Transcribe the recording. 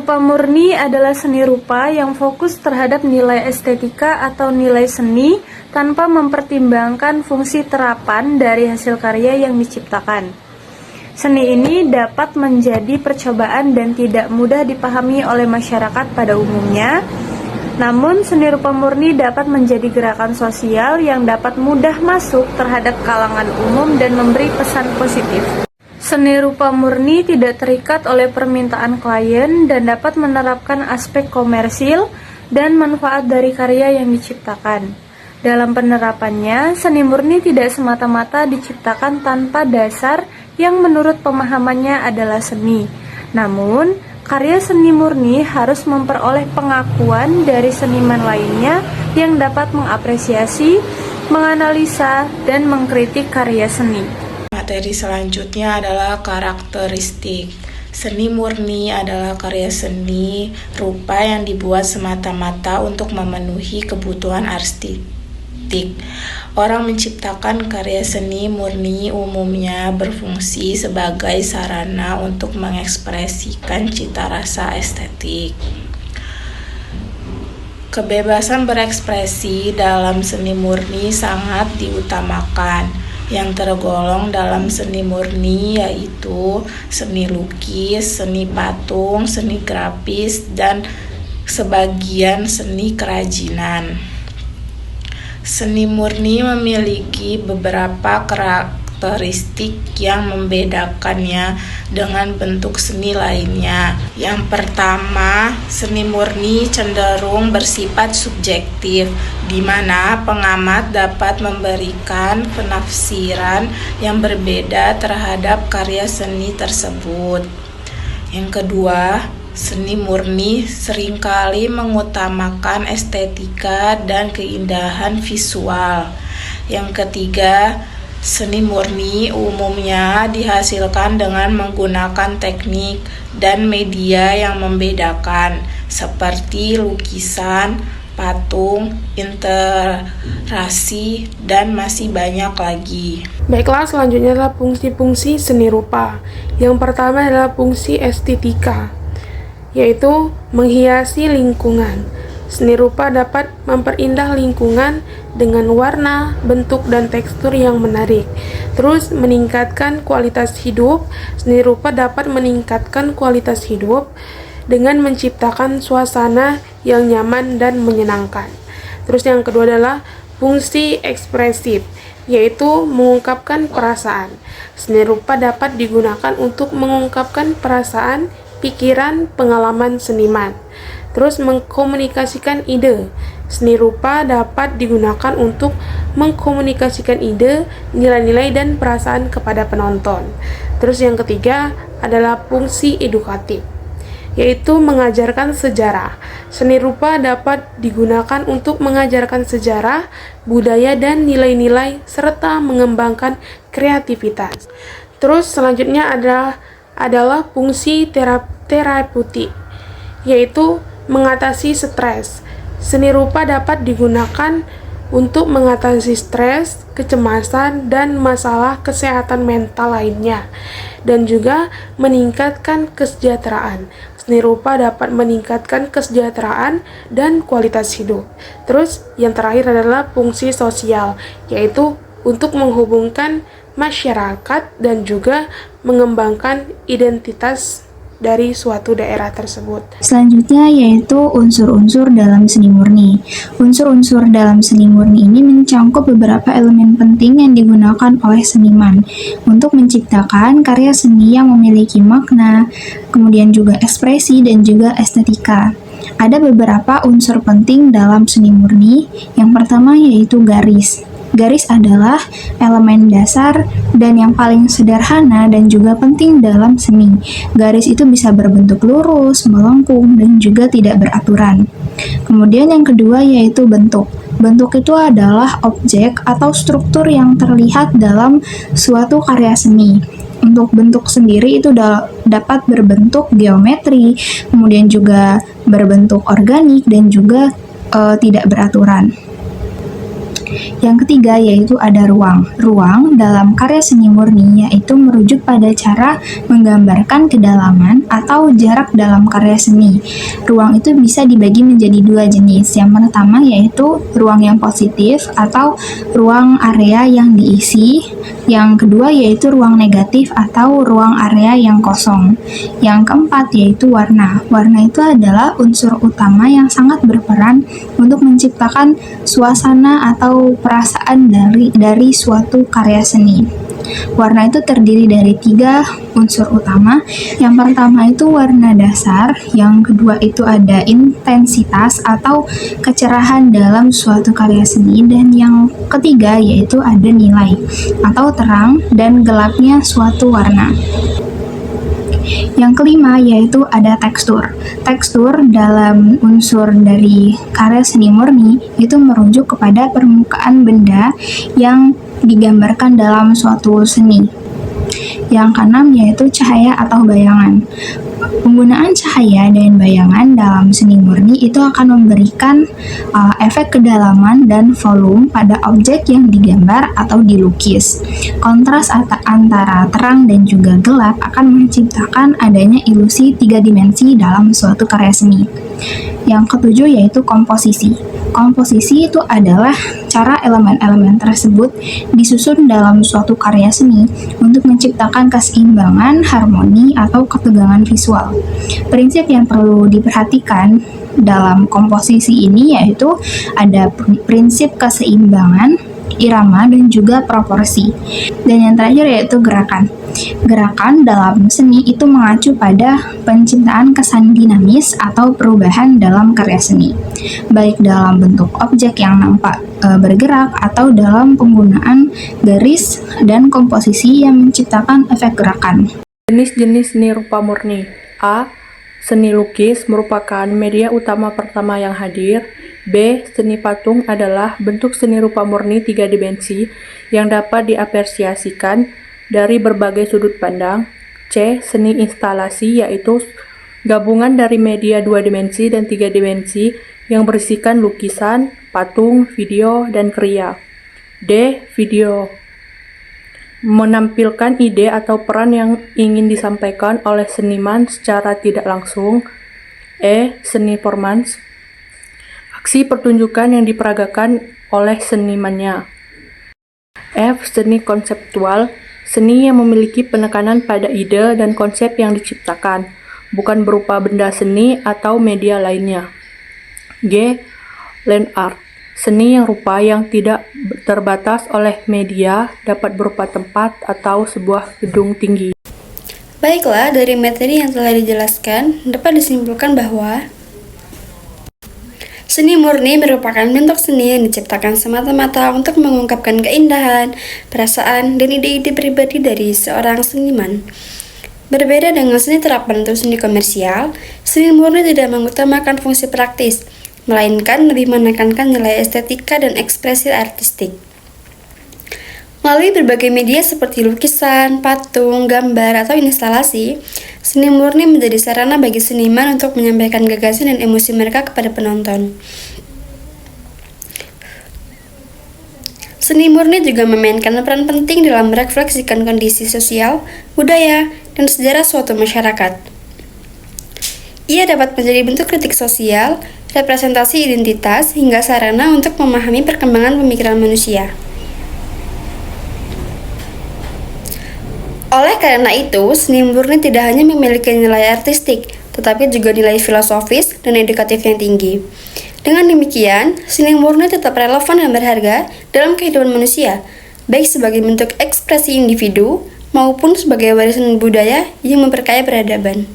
rupa murni adalah seni rupa yang fokus terhadap nilai estetika atau nilai seni tanpa mempertimbangkan fungsi terapan dari hasil karya yang diciptakan. Seni ini dapat menjadi percobaan dan tidak mudah dipahami oleh masyarakat pada umumnya. Namun, seni rupa murni dapat menjadi gerakan sosial yang dapat mudah masuk terhadap kalangan umum dan memberi pesan positif. Seni rupa murni tidak terikat oleh permintaan klien dan dapat menerapkan aspek komersil dan manfaat dari karya yang diciptakan. Dalam penerapannya, seni murni tidak semata-mata diciptakan tanpa dasar yang menurut pemahamannya adalah seni. Namun, karya seni murni harus memperoleh pengakuan dari seniman lainnya yang dapat mengapresiasi, menganalisa, dan mengkritik karya seni. Materi selanjutnya adalah karakteristik. Seni murni adalah karya seni rupa yang dibuat semata-mata untuk memenuhi kebutuhan artistik. Orang menciptakan karya seni murni umumnya berfungsi sebagai sarana untuk mengekspresikan cita rasa estetik. Kebebasan berekspresi dalam seni murni sangat diutamakan. Yang tergolong dalam seni murni yaitu seni lukis, seni patung, seni grafis, dan sebagian seni kerajinan. Seni murni memiliki beberapa karakteristik yang membedakannya dengan bentuk seni lainnya. Yang pertama, seni murni cenderung bersifat subjektif, di mana pengamat dapat memberikan penafsiran yang berbeda terhadap karya seni tersebut. Yang kedua, seni murni seringkali mengutamakan estetika dan keindahan visual. Yang ketiga, seni murni umumnya dihasilkan dengan menggunakan teknik dan media yang membedakan, seperti lukisan, patung, interasi, dan masih banyak lagi. Baiklah, selanjutnya adalah fungsi-fungsi seni rupa. Yang pertama adalah fungsi estetika, yaitu menghiasi lingkungan. Seni rupa dapat memperindah lingkungan dengan warna, bentuk, dan tekstur yang menarik. Terus, meningkatkan kualitas hidup. Seni rupa dapat meningkatkan kualitas hidup dengan menciptakan suasana yang nyaman dan menyenangkan. Terus yang kedua adalah fungsi ekspresif, yaitu mengungkapkan perasaan. Seni rupa dapat digunakan untuk mengungkapkan perasaan, pikiran, pengalaman seniman. Terus mengkomunikasikan ide. Seni rupa dapat digunakan untuk mengkomunikasikan ide, nilai-nilai, dan perasaan kepada penonton. Terus yang ketiga adalah fungsi edukatif, yaitu mengajarkan sejarah. Seni rupa dapat digunakan untuk mengajarkan sejarah, budaya, dan nilai-nilai, serta mengembangkan kreativitas. Terus selanjutnya adalah fungsi terapeutik, yaitu mengatasi stres. Seni rupa dapat digunakan untuk mengatasi stres, kecemasan, dan masalah kesehatan mental lainnya, dan juga meningkatkan kesejahteraan. Seni rupa dapat meningkatkan kesejahteraan dan kualitas hidup. Terus yang terakhir adalah fungsi sosial, yaitu untuk menghubungkan masyarakat dan juga mengembangkan identitas dari suatu daerah tersebut. Selanjutnya yaitu unsur-unsur dalam seni murni. Unsur-unsur dalam seni murni ini mencangkup beberapa elemen penting yang digunakan oleh seniman untuk menciptakan karya seni yang memiliki makna, kemudian juga ekspresi dan juga estetika. Ada beberapa unsur penting dalam seni murni. Yang pertama yaitu garis. Garis adalah elemen dasar dan yang paling sederhana dan juga penting dalam seni. Garis itu bisa berbentuk lurus, melengkung, dan juga tidak beraturan. Kemudian yang kedua yaitu bentuk. Bentuk itu adalah objek atau struktur yang terlihat dalam suatu karya seni. Untuk bentuk sendiri itu dapat berbentuk geometri, kemudian juga berbentuk organik, dan juga tidak beraturan. Yang ketiga yaitu ada ruang. Ruang dalam karya seni murni yaitu merujuk pada cara menggambarkan kedalaman atau jarak dalam karya seni. Ruang itu bisa dibagi menjadi dua jenis. Yang pertama yaitu ruang yang positif atau ruang area yang diisi. Yang kedua yaitu ruang negatif atau ruang area yang kosong. Yang keempat yaitu warna. Warna itu adalah unsur utama yang sangat berperan untuk menciptakan suasana atau perasaan dari suatu karya seni. Warna itu terdiri dari 3 unsur utama. Yang pertama itu warna dasar, yang kedua itu ada intensitas atau kecerahan dalam suatu karya seni, dan yang ketiga yaitu ada nilai atau terang dan gelapnya suatu warna. Yang kelima yaitu ada tekstur. Tekstur dalam unsur dari karya seni murni itu merujuk kepada permukaan benda yang digambarkan dalam suatu seni. Yang keenam yaitu cahaya atau bayangan. Penggunaan cahaya dan bayangan dalam seni murni itu akan memberikan efek kedalaman dan volume pada objek yang digambar atau dilukis. Kontras antara terang dan juga gelap akan menciptakan adanya ilusi 3 dimensi dalam suatu karya seni. Yang ketujuh yaitu komposisi. Komposisi itu adalah cara elemen-elemen tersebut disusun dalam suatu karya seni untuk menciptakan keseimbangan, harmoni, atau ketegangan visual. Prinsip yang perlu diperhatikan dalam komposisi ini yaitu ada prinsip keseimbangan, irama, dan juga proporsi. Dan yang terakhir yaitu gerakan. Gerakan dalam seni itu mengacu pada penciptaan kesan dinamis atau perubahan dalam karya seni, baik dalam bentuk objek yang nampak bergerak atau dalam penggunaan garis dan komposisi yang menciptakan efek gerakan. Jenis-jenis seni rupa murni. A. Seni lukis merupakan media utama pertama yang hadir. B. Seni patung adalah bentuk seni rupa murni 3 dimensi yang dapat diapresiasikan dari berbagai sudut pandang. C. Seni instalasi yaitu gabungan dari media 2 dimensi dan 3 dimensi yang berisikan lukisan, patung, video, dan kriya. D. Video menampilkan ide atau peran yang ingin disampaikan oleh seniman secara tidak langsung. E. Seni performance, aksi pertunjukan yang diperagakan oleh senimannya. F. Seni konseptual, seni yang memiliki penekanan pada ide dan konsep yang diciptakan, bukan berupa benda seni atau media lainnya. G. Land art, seni yang rupa yang tidak terbatas oleh media, dapat berupa tempat atau sebuah gedung tinggi. Baiklah, dari materi yang telah dijelaskan, dapat disimpulkan bahwa seni murni merupakan bentuk seni yang diciptakan semata-mata untuk mengungkapkan keindahan, perasaan, dan ide-ide pribadi dari seorang seniman. Berbeda dengan seni terapan atau seni komersial, seni murni tidak mengutamakan fungsi praktis, melainkan lebih menekankan nilai estetika dan ekspresi artistik. Melalui berbagai media seperti lukisan, patung, gambar, atau instalasi, seni murni menjadi sarana bagi seniman untuk menyampaikan gagasan dan emosi mereka kepada penonton. Seni murni juga memainkan peran penting dalam merefleksikan kondisi sosial, budaya, dan sejarah suatu masyarakat. Ia dapat menjadi bentuk kritik sosial, representasi identitas, hingga sarana untuk memahami perkembangan pemikiran manusia. Oleh karena itu, seni murni tidak hanya memiliki nilai artistik, tetapi juga nilai filosofis dan edukatif yang tinggi. Dengan demikian, seni murni tetap relevan dan berharga dalam kehidupan manusia, baik sebagai bentuk ekspresi individu maupun sebagai warisan budaya yang memperkaya peradaban.